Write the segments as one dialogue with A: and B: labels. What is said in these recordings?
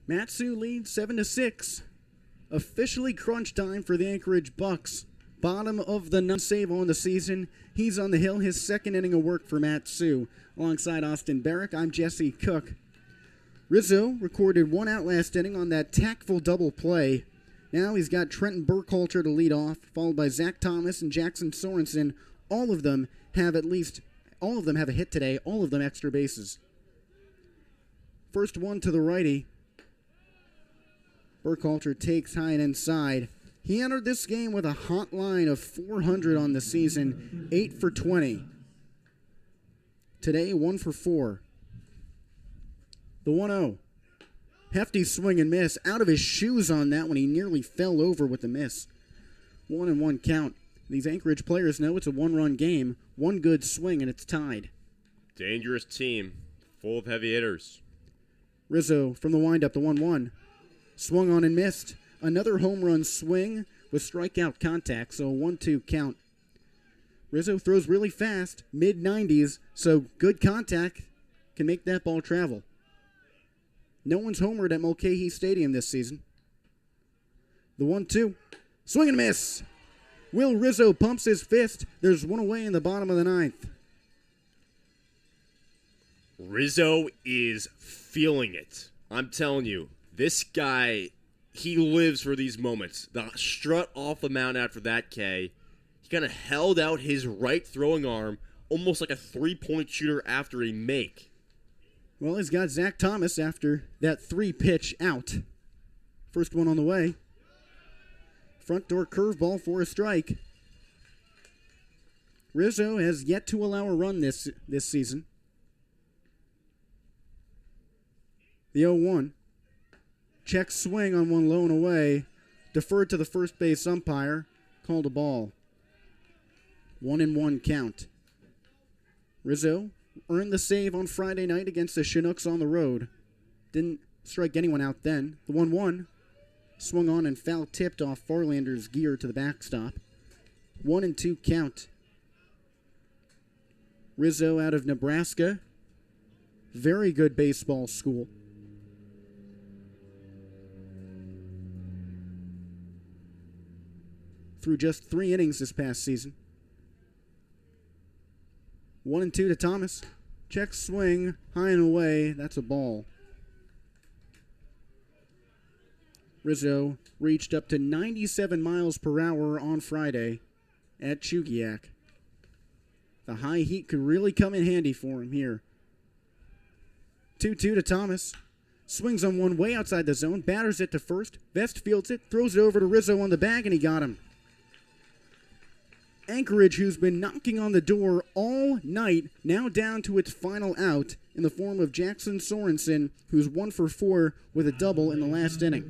A: Matsu leads 7-6. Officially crunch time for the Anchorage Bucks. Bottom of the non-save on the season. He's on the hill, his second inning of work for Matsu. Alongside Austin Barrick, I'm Jesse Cook. Rizzo recorded one out last inning on that tactful double play. Now he's got Trenton Burkhalter to lead off, followed by Zach Thomas and Jackson Sorensen. All of them have a hit today, all of them extra bases. First one to the righty. Burkhalter takes high and inside. He entered this game with a hot line of 400 on the season, 8 for 20. Today, 1 for 4. The 1-0. Hefty swing and miss. Out of his shoes on that one. He nearly fell over with the miss. 1-1 count. These Anchorage players know it's a one-run game. One good swing and it's tied.
B: Dangerous team. Full of heavy hitters.
A: Rizzo from the windup, the 1-1. Swung on and missed. Another home run swing with strikeout contact, so a 1-2 count. Rizzo throws really fast, mid-90s, so good contact can make that ball travel. No one's homered at Mulcahy Stadium this season. The 1-2. Swing and miss. Will Rizzo pumps his fist. There's one away in the bottom of the ninth.
B: Rizzo is feeling it. I'm telling you, this guy, he lives for these moments. The strut off the mound after that K. He kind of held out his right throwing arm, almost like a three-point shooter after a make.
A: Well, he's got Zach Thomas after that 3-pitch out. First one on the way. Front door curveball for a strike. Rizzo has yet to allow a run this season. The 0-1. Check swing on one low and away. Deferred to the first base umpire. Called a ball. 1-1 count. Rizzo earned the save on Friday night against the Chinooks on the road. Didn't strike anyone out then. The 1-1. Swung on and foul tipped off Farlander's gear to the backstop. 1-2 count. Rizzo out of Nebraska. Very good baseball school. Through just 3 innings this past season. 1-2 to Thomas. Check swing, high and away. That's a ball. Rizzo reached up to 97 miles per hour on Friday at Chugiak. The high heat could really come in handy for him here. 2-2 to Thomas. Swings on one way outside the zone. Batters it to first. Vest fields it. Throws it over to Rizzo on the bag, and he got him. Anchorage, who's been knocking on the door all night, now down to its final out in the form of Jackson Sorensen, who's 1 for 4 with a double in the last inning.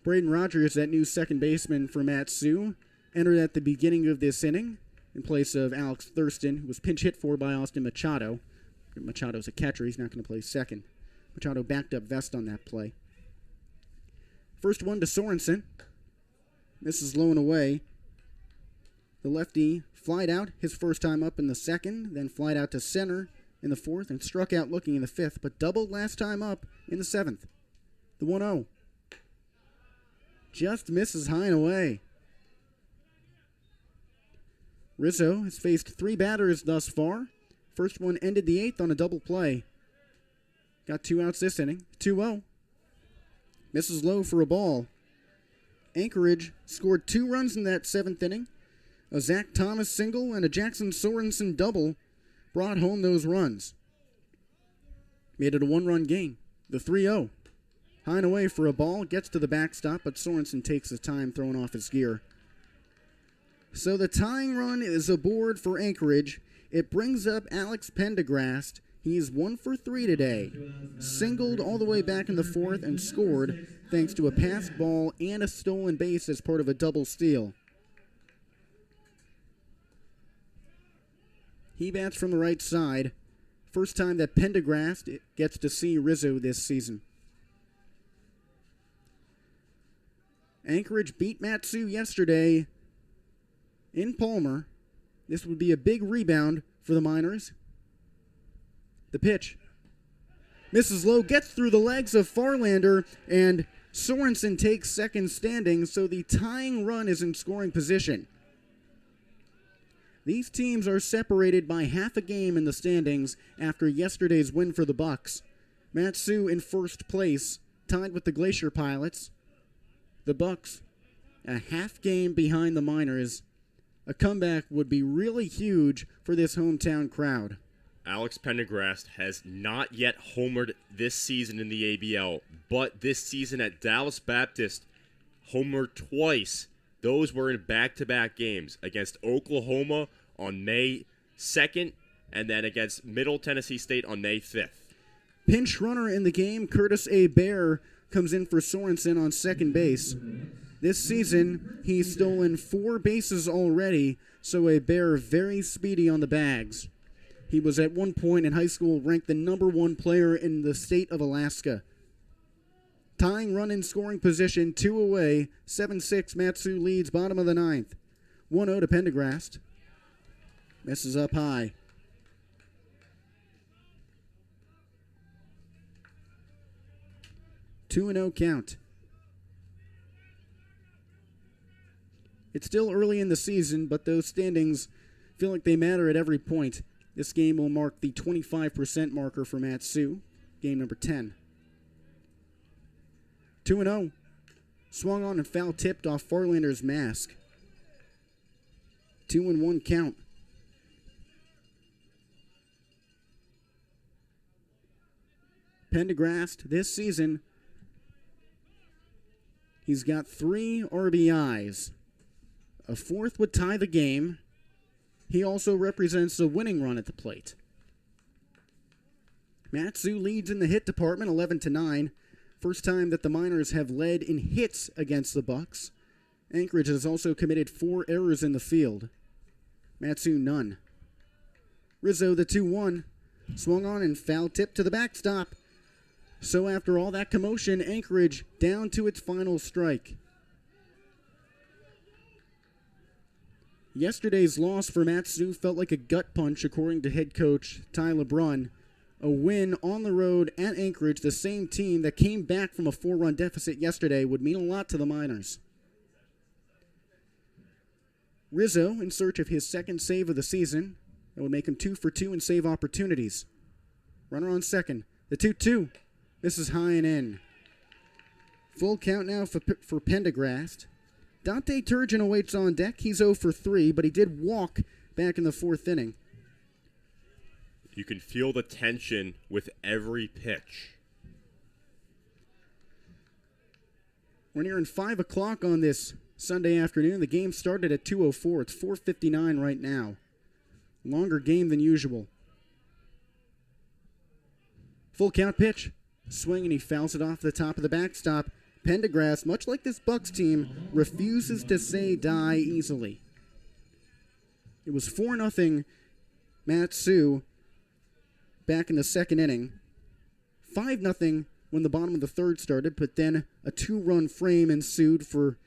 A: Braden Rogers, that new second baseman for Matsu, entered at the beginning of this inning in place of Alex Thurston, who was pinch hit for by Austin Machado. Machado's a catcher. He's not going to play second. Machado backed up Vest on that play. First one to Sorensen. Misses low and away. The lefty flied out his first time up in the second, then flied out to center in the fourth, and struck out looking in the fifth, but doubled last time up in the seventh. The 1-0. Just misses high and away. Rizzo has faced 3 batters thus far. First one ended the 8th on a double play. Got 2 outs this inning. 2-0. Misses low for a ball. Anchorage scored 2 runs in that 7th inning. A Zach Thomas single and a Jackson Sorensen double brought home those runs. Made it a 1-run game. The 3-0. High and away for a ball. Gets to the backstop, but Sorensen takes his time throwing off his gear. So the tying run is aboard for Anchorage. It brings up Alex Pendergrast. He's 1 for 3 today. Singled all the way back in the 4th and scored thanks to a passed ball and a stolen base as part of a double steal. He bats from the right side. First time that Pendergrast gets to see Rizzo this season. Anchorage beat Matsu yesterday in Palmer. This would be a big rebound for the Miners. The pitch. Mrs. Lowe gets through the legs of Farlander, and Sorensen takes second standing, so the tying run is in scoring position. These teams are separated by half a game in the standings after yesterday's win for the Bucks. Matsu in first place, tied with the Glacier Pilots. The Bucks, a half game behind the Miners. A comeback would be really huge for this hometown crowd.
B: Alex Pendergrast has not yet homered this season in the ABL, but this season at Dallas Baptist, homered twice. Those were in back-to-back games against Oklahoma on May 2nd and then against Middle Tennessee State on May 5th.
A: Pinch runner in the game, Curtis A. Bear, comes in for Sorensen on second base. This season, he's stolen 4 bases already, so A. Bear very speedy on the bags. He was at one point in high school ranked the number 1 player in the state of Alaska. Tying run in scoring position, 2 away, 7-6, Matsu leads bottom of the 9th. 1-0 to Pendergrast. Misses up high. Two and 0 count. It's still early in the season, but those standings feel like they matter at every point. This game will mark the 25% marker for Matsu, game number 10. 2-0. Swung on and foul tipped off Farlander's mask. 2-1 count. Pendergrast this season, he's got 3 RBIs. A 4th would tie the game. He also represents a winning run at the plate. Matsu leads in the hit department 11-9. First time that the Miners have led in hits against the Bucks. Anchorage has also committed 4 errors in the field. Matsu none. Rizzo the 2-1. Swung on and foul tip to the backstop. So after all that commotion, Anchorage down to its final strike. Yesterday's loss for Matsu felt like a gut punch, according to head coach Ty LeBrun. A win on the road at Anchorage, the same team that came back from a 4-run deficit yesterday, would mean a lot to the Miners. Rizzo in search of his second save of the season. That would make him 2 for 2 in save opportunities. Runner on second. The 2-2. This is high and in. Full count now for Pendergrast. Dante Turgeon awaits on deck. He's 0 for 3, but he did walk back in the 4th inning.
B: You can feel the tension with every pitch.
A: We're nearing 5 o'clock on this Sunday afternoon. The game started at 2:04. It's 4:59 right now. Longer game than usual. Full count pitch. Swing, and he fouls it off the top of the backstop. Pendergrast, much like this Bucks team, refuses to say die easily. It was 4-0 Matsu back in the second inning. 5-0 when the bottom of the third started, but then a 2-run frame ensued for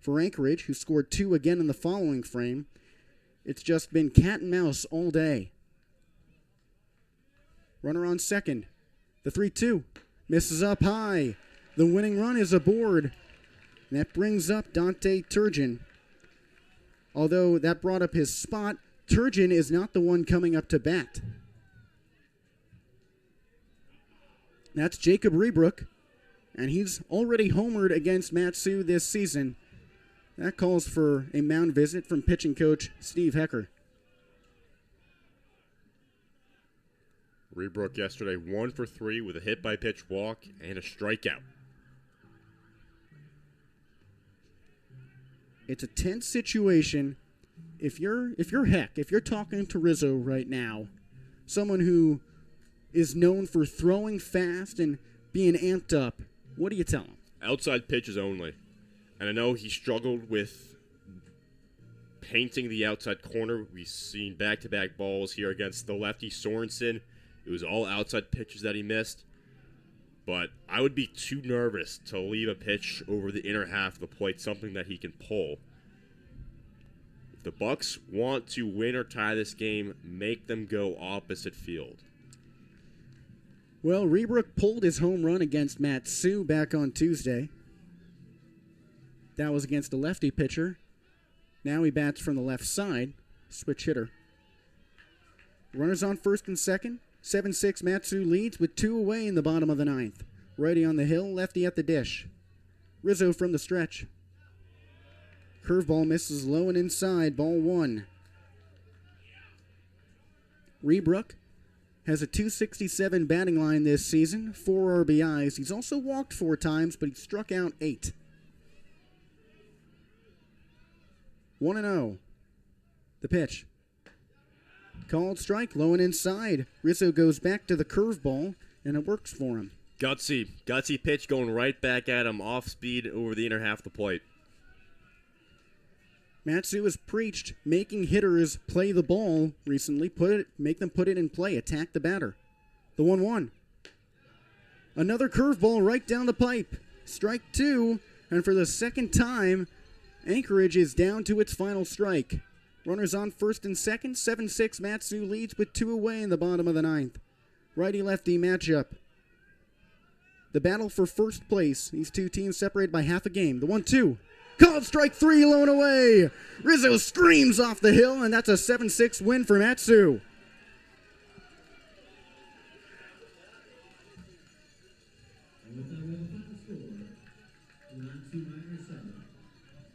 A: Anchorage, who scored 2 again in the following frame. It's just been cat and mouse all day. Runner on second. The 3-2 misses up high. The winning run is aboard. And that brings up Dante Turgeon. Although that brought up his spot, Turgeon is not the one coming up to bat. That's Jacob Rebrook, and he's already homered against Matsu this season. That calls for a mound visit from pitching coach Steve Hecker.
B: Rebrook yesterday 1 for 3 with a hit-by-pitch walk and a strikeout.
A: It's a tense situation. If you're talking to Rizzo right now, someone who is known for throwing fast and being amped up, what do you tell him?
B: Outside pitches only. And I know he struggled with painting the outside corner. We've seen back-to-back balls here against the lefty Sorensen. It was all outside pitches that he missed. But I would be too nervous to leave a pitch over the inner half of the plate, something that he can pull. If the Bucks want to win or tie this game, make them go opposite field.
A: Well, Rebrook pulled his home run against Matsu back on Tuesday. That was against a lefty pitcher. Now he bats from the left side. Switch hitter. Runners on first and second. 7-6 Matsu leads with 2 away in the bottom of the 9th. Righty on the hill, lefty at the dish. Rizzo from the stretch. Curveball misses low and inside, ball 1. Rebrook has a .267 batting line this season, 4 RBIs. He's also walked 4 times, but he struck out 8. 1-0. The pitch. Called strike, low and inside. Rizzo goes back to the curveball, and it works for him.
B: Gutsy pitch going right back at him, off speed over the inner half of the plate.
A: Matsu has preached making hitters play the ball recently, make them put it in play, attack the batter. The 1-1. Another curveball right down the pipe. Strike 2, and for the second time, Anchorage is down to its final strike. Runners on first and second. 7-6 Matsu leads with 2 away in the bottom of the 9th. Righty-lefty matchup. The battle for first place. These two teams separated by half a game. The 1-2. Called strike 3, low and away. Rizzo screams off the hill, and that's a 7-6 win for Matsu.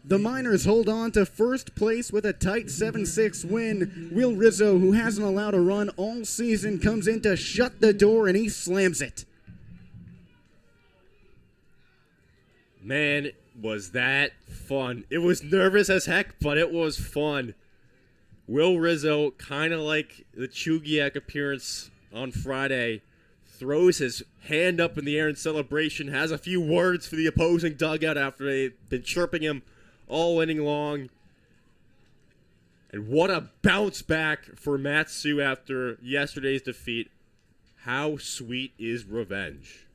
A: The Miners hold on to first place with a tight 7-6 win. Will Rizzo, who hasn't allowed a run all season, comes in to shut the door, and he slams it.
B: Man, was that fun. It was nervous as heck, but it was fun. Will Rizzo, kind of like the Chugiak appearance on Friday, throws his hand up in the air in celebration, has a few words for the opposing dugout after they've been chirping him all inning long. And what a bounce back for Matsu after yesterday's defeat. How sweet is revenge?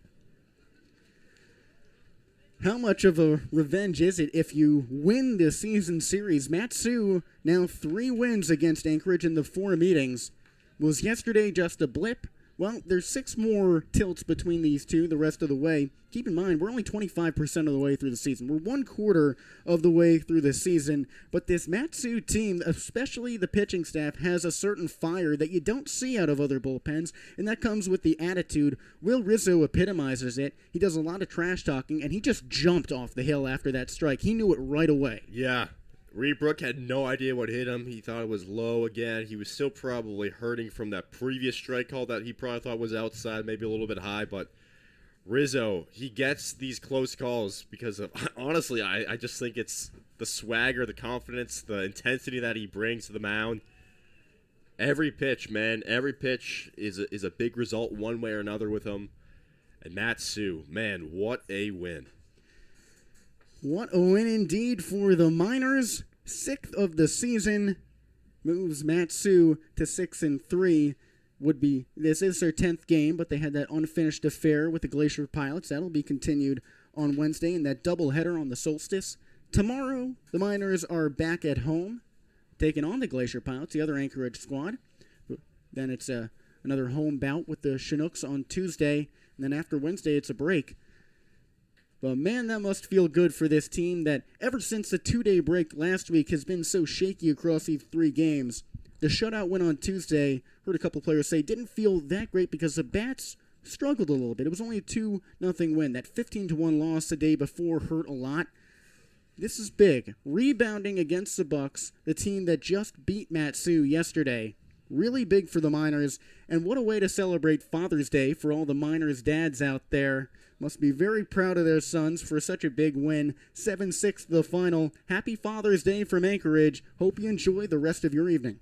A: How much of a revenge is it if you win the season series? Matsu, now 3 wins against Anchorage in the 4 meetings. Was yesterday just a blip? Well, there's 6 more tilts between these two the rest of the way. Keep in mind, we're only 25% of the way through the season. We're 1/4 of the way through the season. But this Matsu team, especially the pitching staff, has a certain fire that you don't see out of other bullpens, and that comes with the attitude. Will Rizzo epitomizes it. He does a lot of trash talking, and he just jumped off the hill after that strike. He knew it right away.
B: Yeah. Rebrook had no idea what hit him. He thought it was low again. He was still probably hurting from that previous strike call that he probably thought was outside, maybe a little bit high. But Rizzo, he gets these close calls because of, honestly, I just think it's the swagger, the confidence, the intensity that he brings to the mound. Every pitch, man, every pitch is a big result one way or another with him. And Matsu, man, what a win.
A: What a win indeed for the Miners. 6th of the season moves Matsu to 6-3. This is their 10th game, but they had that unfinished affair with the Glacier Pilots. That'll be continued on Wednesday in that doubleheader on the solstice. Tomorrow, the Miners are back at home, taking on the Glacier Pilots, the other Anchorage squad. Then it's another home bout with the Chinooks on Tuesday, and then after Wednesday, it's a break. But man, that must feel good for this team that ever since the 2-day break last week has been so shaky across these 3 games. The shutout win on Tuesday, heard a couple players say, didn't feel that great because the Bats struggled a little bit. It was only a 2-0 win. That 15-1 loss the day before hurt a lot. This is big. Rebounding against the Bucks, the team that just beat Matsu yesterday. Really big for the Miners. And what a way to celebrate Father's Day for all the Miners dads out there. Must be very proud of their sons for such a big win. 7-6 the final. Happy Father's Day from Anchorage. Hope you enjoy the rest of your evening.